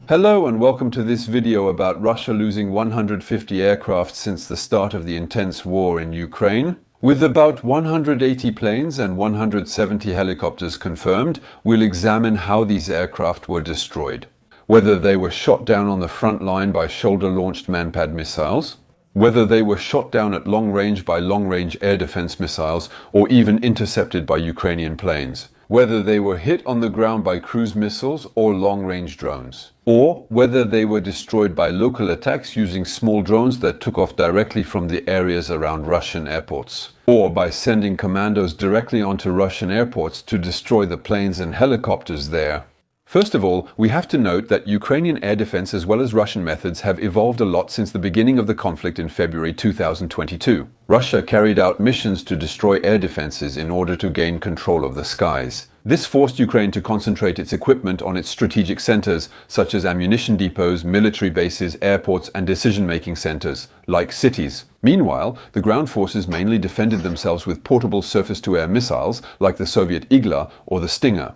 Hello and welcome to this video about Russia losing 150 aircraft since the start of the intense war in Ukraine. With about 180 planes and 170 helicopters confirmed, we'll examine how these aircraft were destroyed. Whether they were shot down on the front line by shoulder-launched Manpad missiles, whether they were shot down at long range by long-range air defense missiles or even intercepted by Ukrainian planes, whether they were hit on the ground by cruise missiles or long-range drones, or whether they were destroyed by local attacks using small drones that took off directly from the areas around Russian airports, or by sending commandos directly onto Russian airports to destroy the planes and helicopters there. First of all, we have to note that Ukrainian air defense as well as Russian methods have evolved a lot since the beginning of the conflict in February 2022. Russia carried out missions to destroy air defenses in order to gain control of the skies. This forced Ukraine to concentrate its equipment on its strategic centers, such as ammunition depots, military bases, airports, and decision-making centers, like cities. Meanwhile, the ground forces mainly defended themselves with portable surface-to-air missiles, like the Soviet Igla or the Stinger.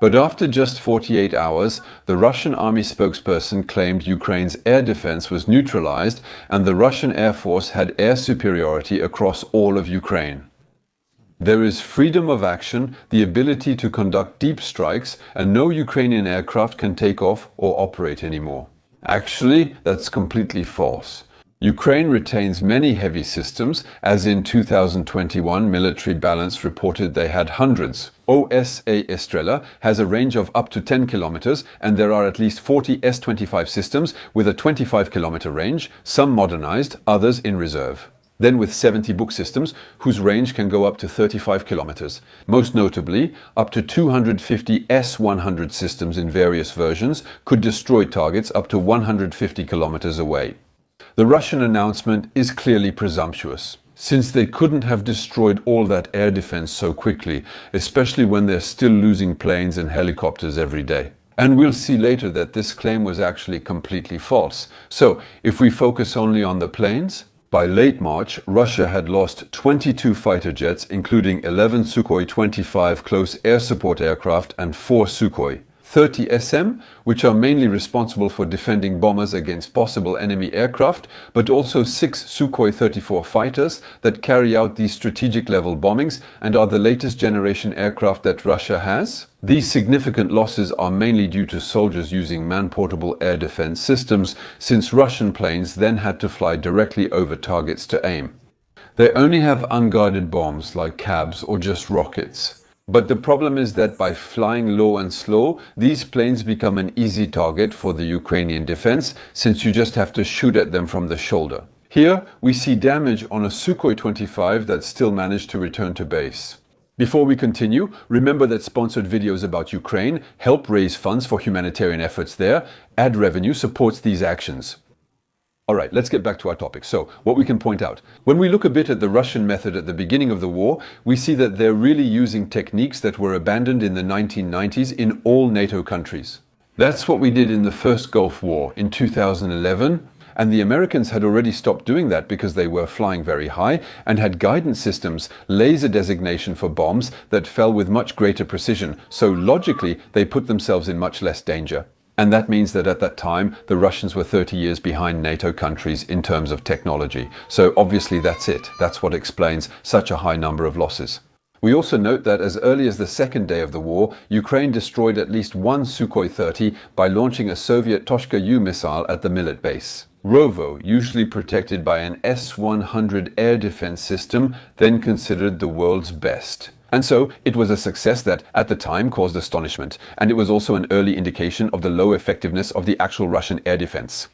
But after just 48 hours, the Russian army spokesperson claimed Ukraine's air defense was neutralized and the Russian Air Force had air superiority across all of Ukraine. There is freedom of action, the ability to conduct deep strikes, and no Ukrainian aircraft can take off or operate anymore. Actually, that's completely false. Ukraine retains many heavy systems, as in 2021 Military Balance reported they had hundreds. OSA Estrela has a range of up to 10 kilometers, and there are at least 40 S-25 systems with a 25-kilometer range, some modernized, others in reserve. Then with 70 Buk systems, whose range can go up to 35 kilometers. Most notably, up to 250 S-100 systems in various versions could destroy targets up to 150 kilometers away. The Russian announcement is clearly presumptuous, since they couldn't have destroyed all that air defense so quickly, especially when they're still losing planes and helicopters every day. And we'll see later that this claim was actually completely false. So, if we focus only on the planes, by late March, Russia had lost 22 fighter jets, including 11 Sukhoi 25 close air support aircraft and 4 Sukhoi. 30 SM, which are mainly responsible for defending bombers against possible enemy aircraft, but also 6 Sukhoi 34 fighters that carry out these strategic-level bombings and are the latest generation aircraft that Russia has. These significant losses are mainly due to soldiers using man-portable air defense systems, since Russian planes then had to fly directly over targets to aim. They only have unguided bombs like cabs or just rockets. But the problem is that by flying low and slow, these planes become an easy target for the Ukrainian defense, since you just have to shoot at them from the shoulder. Here, we see damage on a Sukhoi 25 that still managed to return to base. Before we continue, remember that sponsored videos about Ukraine help raise funds for humanitarian efforts there. Ad revenue supports these actions. Alright, let's get back to our topic. So, what we can point out. When we look a bit at the Russian method at the beginning of the war, we see that they're really using techniques that were abandoned in the 1990s in all NATO countries. That's what we did in the first Gulf War in 2011, and the Americans had already stopped doing that because they were flying very high and had guidance systems, laser designation for bombs that fell with much greater precision, so logically they put themselves in much less danger. And that means that at that time, the Russians were 30 years behind NATO countries in terms of technology. So obviously that's it. That's what explains such a high number of losses. We also note that as early as the second day of the war, Ukraine destroyed at least one Sukhoi 30 by launching a Soviet Toshka-U missile at the Millet base. Rovo, usually protected by an S-100 air defense system, then considered the world's best. And so, it was a success that, at the time, caused astonishment, and it was also an early indication of the low effectiveness of the actual Russian air defense.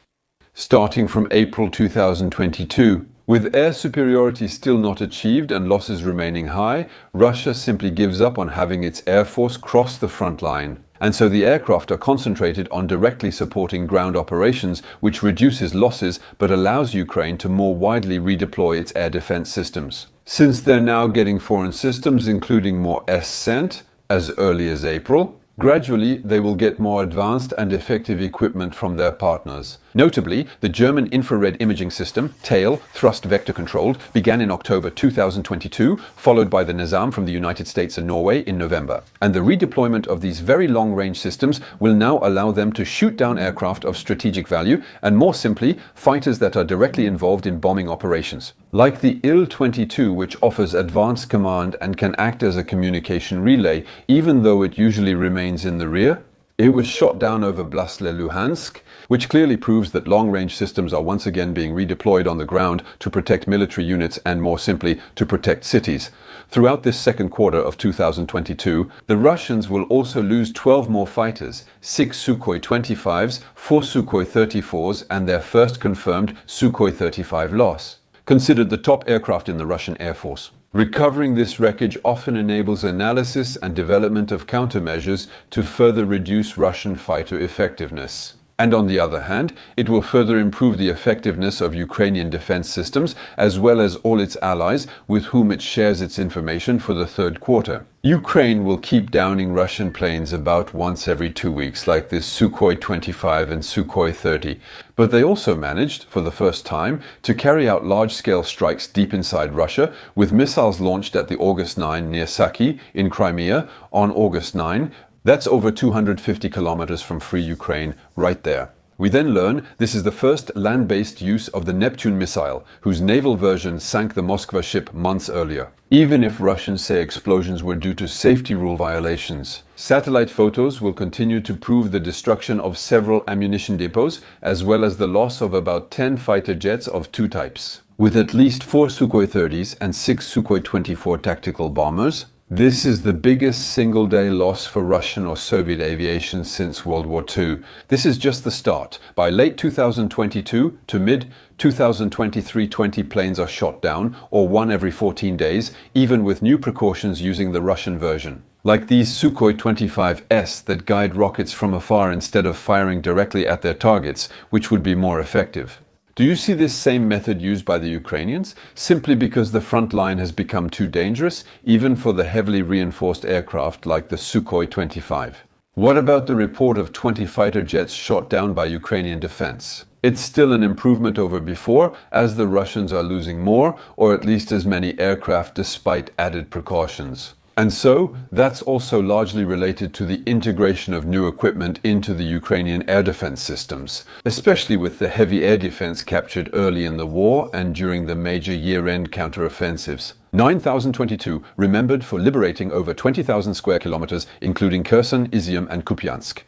Starting from April 2022, with air superiority still not achieved and losses remaining high, Russia simply gives up on having its air force cross the front line. And so the aircraft are concentrated on directly supporting ground operations, which reduces losses but allows Ukraine to more widely redeploy its air defense systems. Since they're now getting foreign systems, including more S-CENT, as early as April, Gradually, they will get more advanced and effective equipment from their partners. Notably, the German infrared imaging system, TAIL, thrust vector controlled, began in October 2022, followed by the NASAM from the United States and Norway in November. And the redeployment of these very long-range systems will now allow them to shoot down aircraft of strategic value, and more simply, fighters that are directly involved in bombing operations. Like the Il-22, which offers advanced command and can act as a communication relay, even though it usually remains in the rear. It was shot down over Blasle-Luhansk, which clearly proves that long-range systems are once again being redeployed on the ground to protect military units and, more simply, to protect cities. Throughout this second quarter of 2022, the Russians will also lose 12 more fighters, 6 Sukhoi 25s, 4 Sukhoi 34s, and their first confirmed Sukhoi 35 loss. Considered the top aircraft in the Russian Air Force. Recovering this wreckage often enables analysis and development of countermeasures to further reduce Russian fighter effectiveness. And on the other hand, it will further improve the effectiveness of Ukrainian defense systems as well as all its allies with whom it shares its information for the third quarter. Ukraine will keep downing Russian planes about once every 2 weeks, like this Sukhoi 25 and Sukhoi 30. But they also managed, for the first time, to carry out large-scale strikes deep inside Russia, with missiles launched at the August 9 near Saki in Crimea on August 9. That's over 250 kilometers from free Ukraine, right there. We then learn this is the first land-based use of the Neptune missile, whose naval version sank the Moskva ship months earlier. Even if Russians say explosions were due to safety rule violations. Satellite photos will continue to prove the destruction of several ammunition depots, as well as the loss of about 10 fighter jets of two types. With at least 4 Sukhoi 30s and 6 Sukhoi 24 tactical bombers, this is the biggest single-day loss for Russian or Soviet aviation since World War II. This is just the start. By late 2022 to mid-2023, 20 planes are shot down, or one every 14 days, even with new precautions using the Russian version. Like these Sukhoi 25S that guide rockets from afar instead of firing directly at their targets, which would be more effective. Do you see this same method used by the Ukrainians? Simply because the front line has become too dangerous, even for the heavily reinforced aircraft like the Sukhoi 25. What about the report of 20 fighter jets shot down by Ukrainian defense? It's still an improvement over before, as the Russians are losing more, or at least as many aircraft despite added precautions. And so, that's also largely related to the integration of new equipment into the Ukrainian air defense systems, especially with the heavy air defense captured early in the war and during the major year-end counteroffensives. 9022 remembered for liberating over 20,000 square kilometers, including Kherson, Izium and Kupiansk.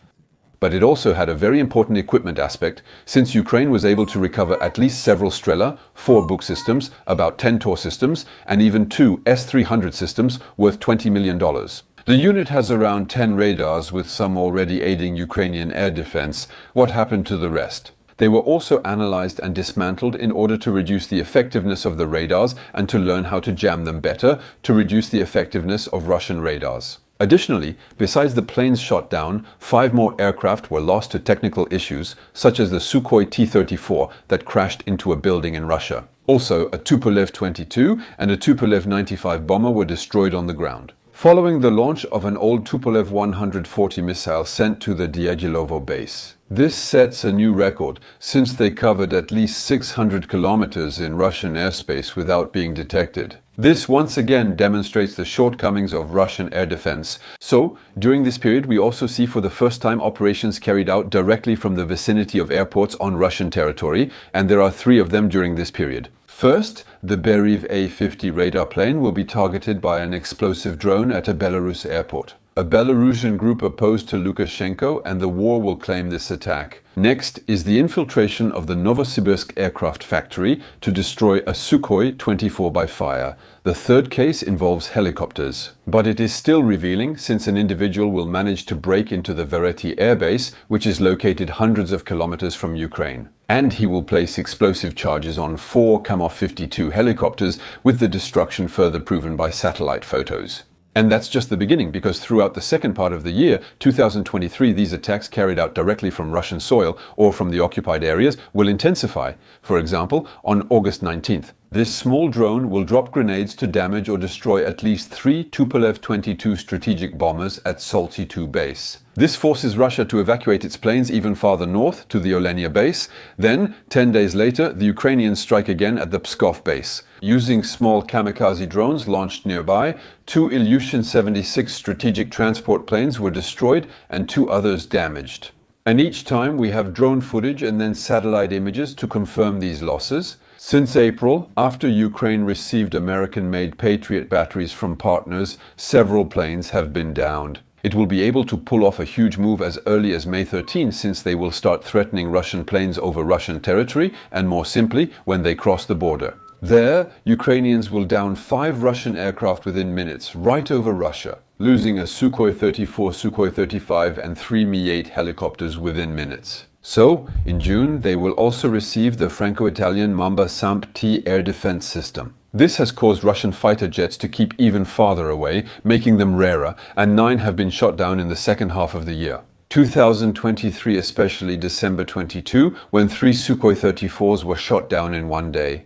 But it also had a very important equipment aspect, since Ukraine was able to recover at least several Strela, 4 Buk systems, about 10 Tor systems, and even 2 S-300 systems worth $20 million. The unit has around 10 radars, with some already aiding Ukrainian air defense. What happened to the rest? They were also analyzed and dismantled in order to reduce the effectiveness of the radars and to learn how to jam them better to reduce the effectiveness of Russian radars. Additionally, besides the planes shot down, 5 more aircraft were lost to technical issues, such as the Sukhoi T-34 that crashed into a building in Russia. Also, a Tupolev 22 and a Tupolev 95 bomber were destroyed on the ground. Following the launch of an old Tupolev 140 missile sent to the Dyagilovo base. This sets a new record, since they covered at least 600 kilometers in Russian airspace without being detected. This once again demonstrates the shortcomings of Russian air defense. So, during this period, we also see for the first time operations carried out directly from the vicinity of airports on Russian territory, and there are 3 of them during this period. First, the Beryv A-50 radar plane will be targeted by an explosive drone at a Belarus airport. A Belarusian group opposed to Lukashenko, and the war will claim this attack. Next is the infiltration of the Novosibirsk aircraft factory to destroy a Sukhoi 24 by fire. The third case involves helicopters. But it is still revealing, since an individual will manage to break into the Vereti airbase, which is located hundreds of kilometers from Ukraine. And he will place explosive charges on 4 Kamov-52 helicopters, with the destruction further proven by satellite photos. And that's just the beginning, because throughout the second part of the year, 2023, these attacks carried out directly from Russian soil or from the occupied areas will intensify. For example, on August 19th, This small drone will drop grenades to damage or destroy at least 3 Tupolev-22 strategic bombers at Salty 2 base. This forces Russia to evacuate its planes even farther north to the Olenia base. Then, 10 days later, the Ukrainians strike again at the Pskov base. Using small kamikaze drones launched nearby, 2 Ilyushin-76 strategic transport planes were destroyed and 2 others damaged. And each time we have drone footage and then satellite images to confirm these losses. Since April, after Ukraine received American-made Patriot batteries from partners, several planes have been downed. It will be able to pull off a huge move as early as May 13, since they will start threatening Russian planes over Russian territory, and more simply, when they cross the border. There, Ukrainians will down 5 Russian aircraft within minutes, right over Russia, losing a Sukhoi 34, Sukhoi 35 and 3 Mi-8 helicopters within minutes. So, in June, they will also receive the Franco-Italian Mamba Samp-T air defense system. This has caused Russian fighter jets to keep even farther away, making them rarer, and 9 have been shot down in the second half of the year. 2023, especially December 22, when 3 Sukhoi 34s were shot down in one day.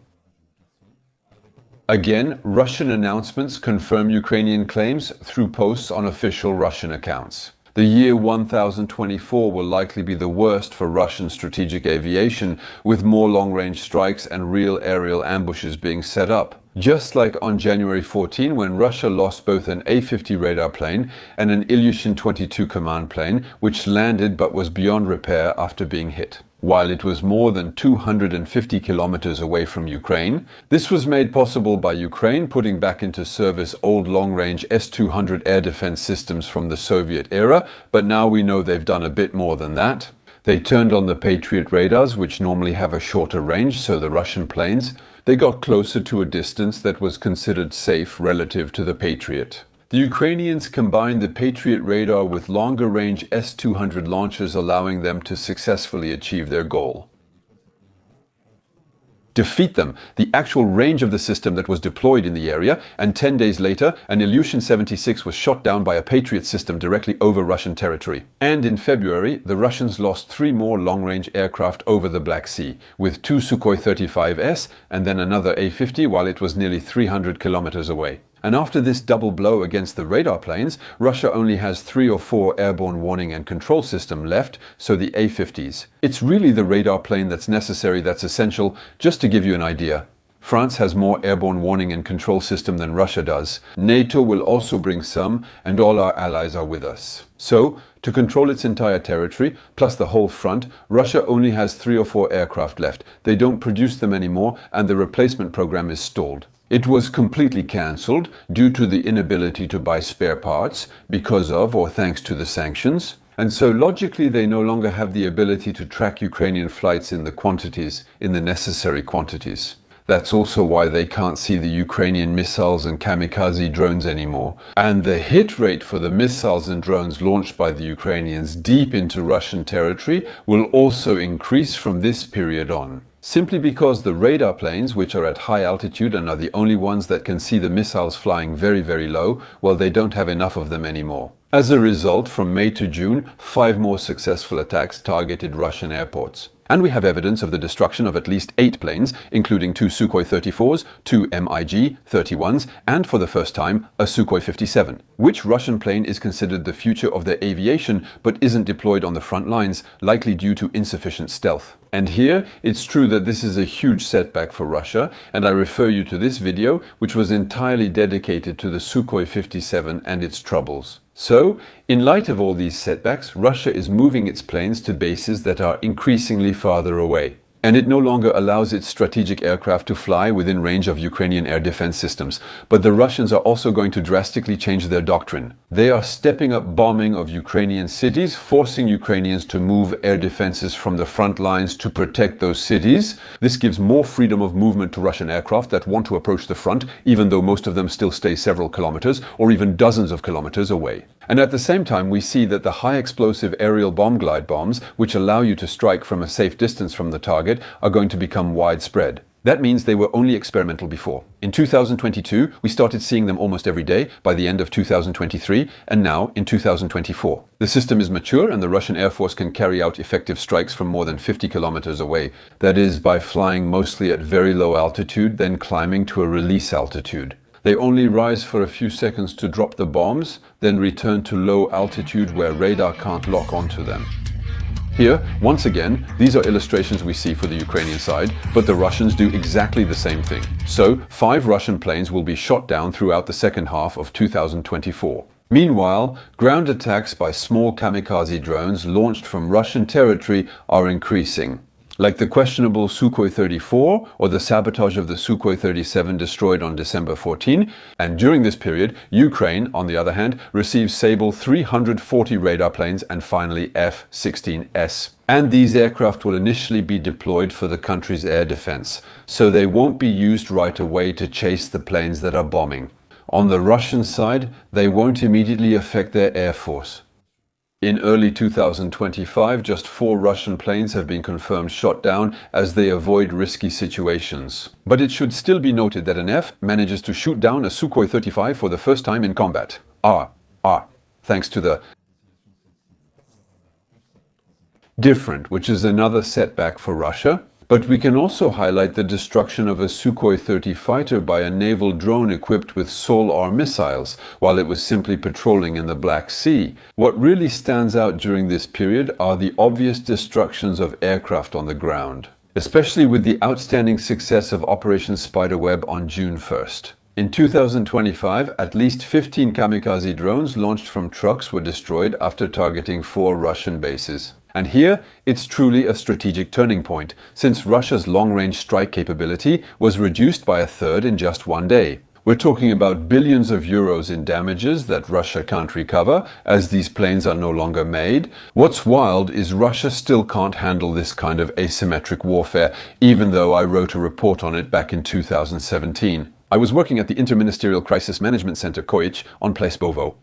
Again, Russian announcements confirm Ukrainian claims through posts on official Russian accounts. The year 1024 will likely be the worst for Russian strategic aviation, with more long-range strikes and real aerial ambushes being set up. Just like on January 14, when Russia lost both an A-50 radar plane and an Ilyushin-22 command plane, which landed but was beyond repair after being hit. While it was more than 250 kilometers away from Ukraine, this was made possible by Ukraine putting back into service old long-range S-200 air defense systems from the Soviet era, but now we know they've done a bit more than that. They turned on the Patriot radars, which normally have a shorter range, so the Russian planes, they got closer to a distance that was considered safe relative to the Patriot. The Ukrainians combined the Patriot radar with longer-range S-200 launchers, allowing them to successfully achieve their goal. Defeat them, the actual range of the system that was deployed in the area, and 10 days later, an Ilyushin-76 was shot down by a Patriot system directly over Russian territory. And in February, the Russians lost 3 more long-range aircraft over the Black Sea, with 2 Sukhoi 35S and then another A-50 while it was nearly 300 kilometers away. And after this double blow against the radar planes, Russia only has 3 or 4 airborne warning and control systems left, so the A-50s. It's really the radar plane that's necessary, that's essential. Just to give you an idea, France has more airborne warning and control system than Russia does. NATO will also bring some, and all our allies are with us. So, to control its entire territory, plus the whole front, Russia only has 3 or 4 aircraft left. They don't produce them anymore, and the replacement program is stalled. It was completely cancelled due to the inability to buy spare parts because of or thanks to the sanctions. And so logically they no longer have the ability to track Ukrainian flights in the necessary quantities. That's also why they can't see the Ukrainian missiles and kamikaze drones anymore. And the hit rate for the missiles and drones launched by the Ukrainians deep into Russian territory will also increase from this period on. Simply because the radar planes, which are at high altitude and are the only ones that can see the missiles flying very, very low, well, they don't have enough of them anymore. As a result, from May to June, 5 more successful attacks targeted Russian airports. And we have evidence of the destruction of at least 8 planes, including 2 Sukhoi 34s, 2 MiG 31s, and for the first time, a Sukhoi 57. Which Russian plane is considered the future of their aviation, but isn't deployed on the front lines, likely due to insufficient stealth. And here, it's true that this is a huge setback for Russia, and I refer you to this video, which was entirely dedicated to the Sukhoi 57 and its troubles. So, in light of all these setbacks, Russia is moving its planes to bases that are increasingly farther away. And it no longer allows its strategic aircraft to fly within range of Ukrainian air defense systems. But the Russians are also going to drastically change their doctrine. They are stepping up bombing of Ukrainian cities, forcing Ukrainians to move air defenses from the front lines to protect those cities. This gives more freedom of movement to Russian aircraft that want to approach the front, even though most of them still stay several kilometers or even dozens of kilometers away. And at the same time, we see that the high explosive aerial bomb glide bombs, which allow you to strike from a safe distance from the target, are going to become widespread. That means they were only experimental before. In 2022, we started seeing them almost every day by the end of 2023, and now in 2024. The system is mature and the Russian Air Force can carry out effective strikes from more than 50 kilometers away. That is, by flying mostly at very low altitude, then climbing to a release altitude. They only rise for a few seconds to drop the bombs, then return to low altitude where radar can't lock onto them. Here, once again, these are illustrations we see for the Ukrainian side, but the Russians do exactly the same thing. So, 5 Russian planes will be shot down throughout the second half of 2024. Meanwhile, ground attacks by small kamikaze drones launched from Russian territory are increasing. Like the questionable Sukhoi 34 or the sabotage of the Sukhoi 37 destroyed on December 14, and during this period, Ukraine, on the other hand, receives Sable 340 radar planes and finally F-16S. And these aircraft will initially be deployed for the country's air defense, so they won't be used right away to chase the planes that are bombing. On the Russian side, they won't immediately affect their air force. In early 2025, just 4 Russian planes have been confirmed shot down as they avoid risky situations. But it should still be noted that an F manages to shoot down a Sukhoi 35 for the first time in combat. Thanks to the different, which is another setback for Russia. But we can also highlight the destruction of a Sukhoi 30 fighter by a naval drone equipped with Sol-R missiles while it was simply patrolling in the Black Sea. What really stands out during this period are the obvious destructions of aircraft on the ground, especially with the outstanding success of Operation Spiderweb on June 1st. In 2025, at least 15 kamikaze drones launched from trucks were destroyed after targeting 4 Russian bases. And here, it's truly a strategic turning point, since Russia's long-range strike capability was reduced by a third in just one day. We're talking about billions of euros in damages that Russia can't recover, as these planes are no longer made. What's wild is Russia still can't handle this kind of asymmetric warfare, even though I wrote a report on it back in 2017. I was working at the Interministerial Crisis Management Center Koic on Place Beauvau.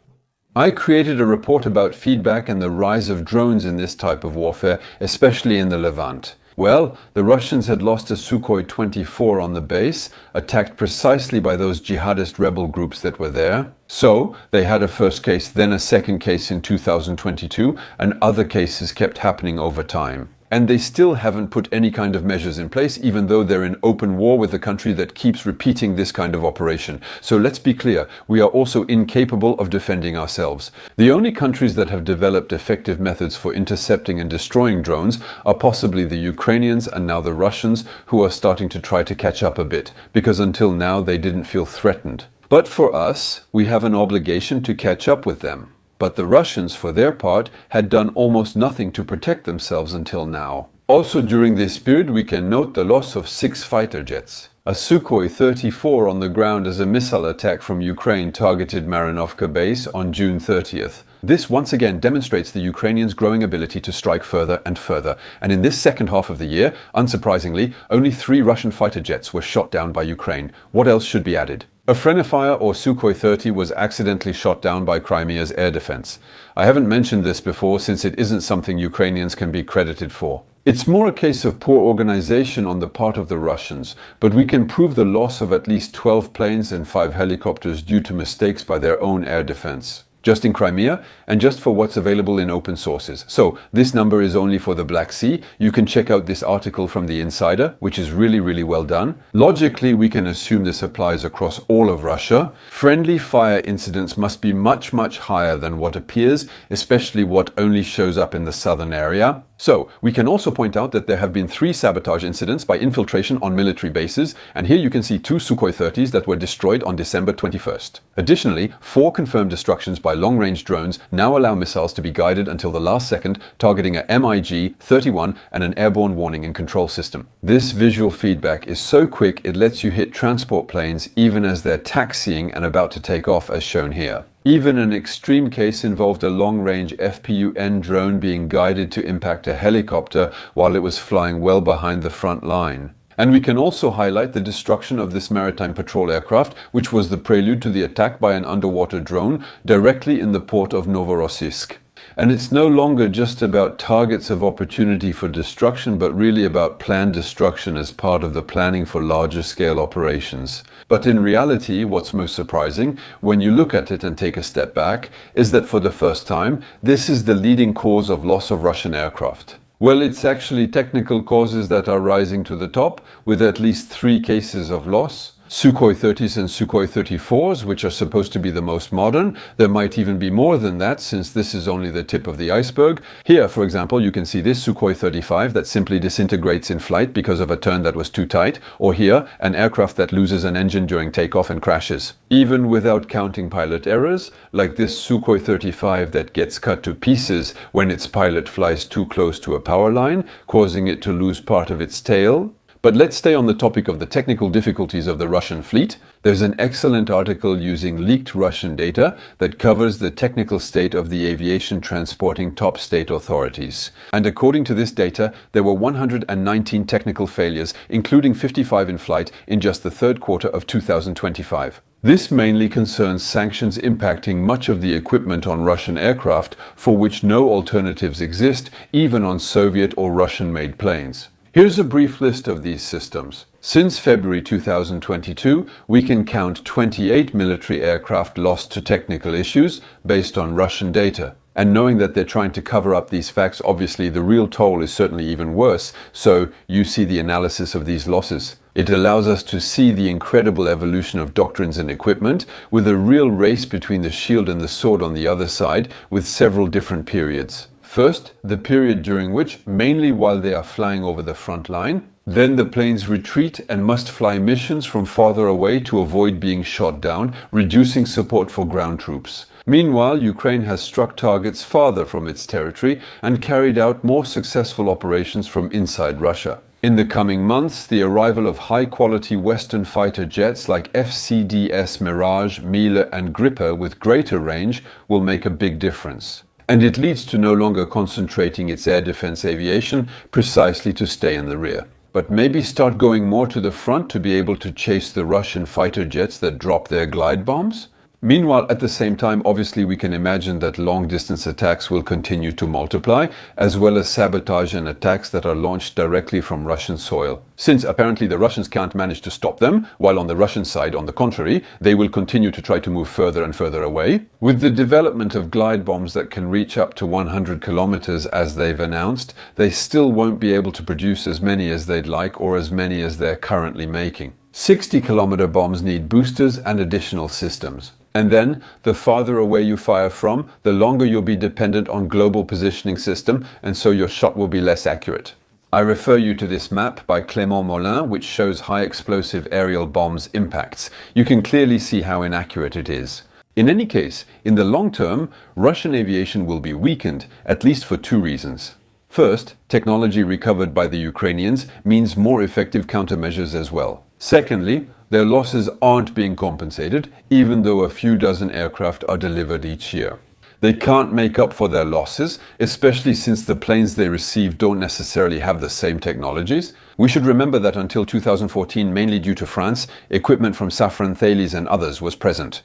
I created a report about feedback and the rise of drones in this type of warfare, especially in the Levant. Well, the Russians had lost a Sukhoi 24 on the base, attacked precisely by those jihadist rebel groups that were there. So, they had a first case, then a second case in 2022, and other cases kept happening over time. And they still haven't put any kind of measures in place, even though they're in open war with a country that keeps repeating this kind of operation. So let's be clear, we are also incapable of defending ourselves. The only countries that have developed effective methods for intercepting and destroying drones are possibly the Ukrainians and now the Russians, who are starting to try to catch up a bit, because until now they didn't feel threatened. But for us, we have an obligation to catch up with them. But the Russians, for their part, had done almost nothing to protect themselves until now. Also during this period, we can note the loss of 6 fighter jets. A Sukhoi 34 on the ground as a missile attack from Ukraine targeted Marinovka base on June 30th. This once again demonstrates the Ukrainians' growing ability to strike further and further. And in this second half of the year, unsurprisingly, only 3 Russian fighter jets were shot down by Ukraine. What else should be added? A Frenifier or Sukhoi 30 was accidentally shot down by Crimea's air defense. I haven't mentioned this before since it isn't something Ukrainians can be credited for. It's more a case of poor organization on the part of the Russians, but we can prove the loss of at least 12 planes and 5 helicopters due to mistakes by their own air defense. Just in Crimea, and just for what's available in open sources. So, this number is only for the Black Sea. You can check out this article from The Insider, which is really well done. Logically, we can assume this applies across all of Russia. Friendly fire incidents must be much higher than what appears, especially what only shows up in the southern area. So, we can also point out that there have been 3 sabotage incidents by infiltration on military bases, and here you can see 2 Sukhoi 30s that were destroyed on December 21st. Additionally, 4 confirmed destructions by long-range drones now allow missiles to be guided until the last second, targeting a MiG-31 and an airborne warning and control system. This visual feedback is so quick it lets you hit transport planes even as they're taxiing and about to take off, as shown here. Even an extreme case involved a long-range FPU-N drone being guided to impact a helicopter while it was flying well behind the front line. And we can also highlight the destruction of this maritime patrol aircraft, which was the prelude to the attack by an underwater drone directly in the port of Novorossiysk. And it's no longer just about targets of opportunity for destruction, but really about planned destruction as part of the planning for larger scale operations. But in reality, what's most surprising, when you look at it and take a step back, is that for the first time, this is the leading cause of loss of Russian aircraft. Well, it's actually technical causes that are rising to the top, with at least 3 cases of loss. Sukhoi 30s and Sukhoi 34s, which are supposed to be the most modern. There might even be more than that, since this is only the tip of the iceberg. Here, for example, you can see this Sukhoi 35 that simply disintegrates in flight because of a turn that was too tight, or here, an aircraft that loses an engine during takeoff and crashes. Even without counting pilot errors, like this Sukhoi 35 that gets cut to pieces when its pilot flies too close to a power line, causing it to lose part of its tail. But let's stay on the topic of the technical difficulties of the Russian fleet. There's an excellent article using leaked Russian data that covers the technical state of the aviation transporting top state authorities. And according to this data, there were 119 technical failures, including 55 in flight, in just the third quarter of 2025. This mainly concerns sanctions impacting much of the equipment on Russian aircraft, for which no alternatives exist, even on Soviet or Russian-made planes. Here's a brief list of these systems. Since February 2022, we can count 28 military aircraft lost to technical issues based on Russian data. And knowing that they're trying to cover up these facts, obviously the real toll is certainly even worse, so you see the analysis of these losses. It allows us to see the incredible evolution of doctrines and equipment, with a real race between the shield and the sword on the other side, with several different periods. First, the period during which, mainly while they are flying over the front line, then the planes retreat and must fly missions from farther away to avoid being shot down, reducing support for ground troops. Meanwhile, Ukraine has struck targets farther from its territory and carried out more successful operations from inside Russia. In the coming months, the arrival of high-quality Western fighter jets like FCDS Mirage, Miele and Gripe with greater range will make a big difference. And it leads to no longer concentrating its air defense aviation precisely to stay in the rear, but maybe start going more to the front to be able to chase the Russian fighter jets that drop their glide bombs. Meanwhile, at the same time, obviously we can imagine that long-distance attacks will continue to multiply, as well as sabotage and attacks that are launched directly from Russian soil. Since apparently the Russians can't manage to stop them, while on the Russian side, on the contrary, they will continue to try to move further and further away. With the development of glide bombs that can reach up to 100 kilometers as they've announced, they still won't be able to produce as many as they'd like or as many as they're currently making. 60-kilometer bombs need boosters and additional systems. And then, the farther away you fire from, the longer you'll be dependent on global positioning system, and so your shot will be less accurate. I refer you to this map by Clément Molin, which shows high explosive aerial bombs impacts. You can clearly see how inaccurate it is. In any case, in the long term, Russian aviation will be weakened, at least for 2 reasons. First, technology recovered by the Ukrainians means more effective countermeasures as well. Secondly, their losses aren't being compensated, even though a few dozen aircraft are delivered each year. They can't make up for their losses, especially since the planes they receive don't necessarily have the same technologies. We should remember that until 2014, mainly due to France, equipment from Safran, Thales and others was present.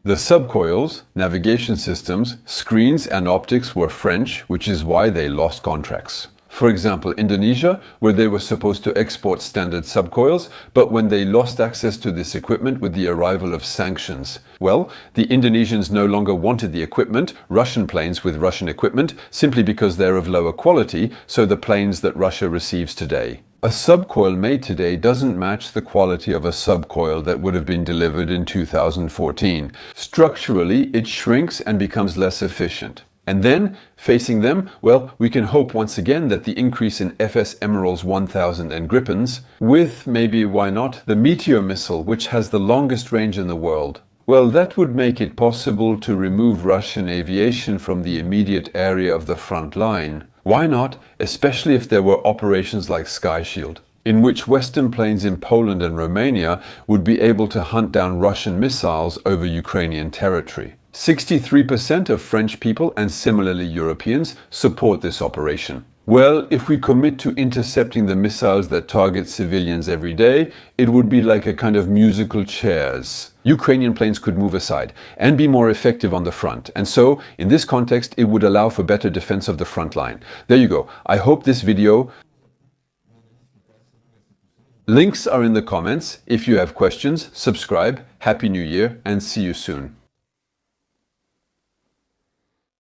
The subcoils, navigation systems, screens and optics were French, which is why they lost contracts. For example, Indonesia, where they were supposed to export standard subcoils, but when they lost access to this equipment with the arrival of sanctions. Well, the Indonesians no longer wanted the equipment, Russian planes with Russian equipment, simply because they're of lower quality, so the planes that Russia receives today. A subcoil made today doesn't match the quality of a subcoil that would have been delivered in 2014. Structurally, it shrinks and becomes less efficient. And then, facing them, well, we can hope once again that the increase in FS Emeralds 1000 and Gripens, with, maybe why not, the Meteor missile, which has the longest range in the world. Well, that would make it possible to remove Russian aviation from the immediate area of the front line. Why not, especially if there were operations like Sky Shield, in which Western planes in Poland and Romania would be able to hunt down Russian missiles over Ukrainian territory. 63% of French people and similarly Europeans support this operation. Well, if we commit to intercepting the missiles that target civilians every day, it would be like a kind of musical chairs. Ukrainian planes could move aside and be more effective on the front. And so, in this context, it would allow for better defense of the front line. There you go. I hope this video... Links are in the comments. If you have questions, subscribe. Happy New Year and see you soon.